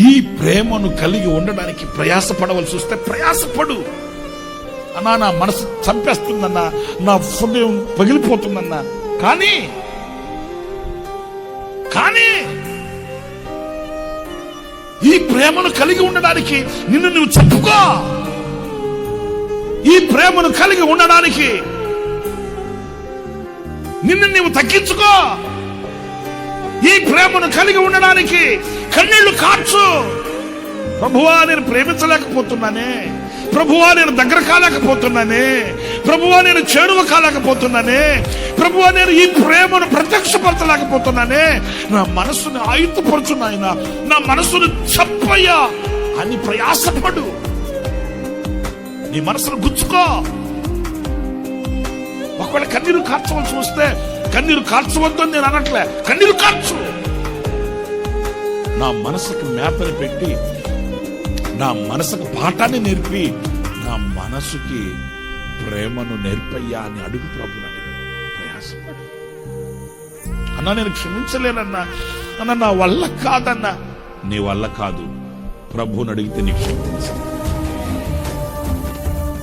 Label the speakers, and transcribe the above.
Speaker 1: ఈ ప్రేమను కలిగి ఉండడానికి ప్రయాసపడవలసి వస్తే ప్రయాసపడు. అన్నా నా మనసు చంపేస్తుందన్నా, నా హృదయం పగిలిపోతుందన్నా, కానీ ఈ ప్రేమను కలిగి ఉండడానికి నిన్ను నువ్వు చెప్పుకో. ఈ ప్రేమను కలిగి ఉండడానికి నిన్ను నువ్వు తగ్గించుకో. ఈ ప్రేమను కలిగి ఉండడానికి కన్నీళ్లు కార్చు. ప్రభువా నేను ప్రేమించలేకపోతున్నానే, ప్రభువా నేను దగ్గర కాలేకపోతున్నానే, ప్రభువా నేను చేరువ కాలేకపోతున్నానే, ప్రభువా నేను ఈ ప్రేమను ప్రత్యక్షపరచలేకపోతున్నానే, నా మనసుని ఆయుధపరచు నాయనా, నా మనసును చంపయ్యా అని ప్రయాసపడు. నీ మనసును గుచ్చుకో. ఒకవేళ కన్నీరు కార్చవలసి వస్తే కన్నీరు కార్చవద్దు అని నేను అనట్లే, కన్నీరు కార్చు. నా మనసుకు మేతను పెట్టి, నా మనసుకు పాఠాన్ని నేర్పి, నా మనసుకి ప్రేమను నేర్పయ్యా అని అడుగు ప్రభుని. ప్రయాసపడు. అన్నా నేను క్షమించలేనన్నా, అన్న నా వల్ల కాదన్నా. నీ వల్ల కాదు, ప్రభువుని అడిగితే నీకు క్షమించ.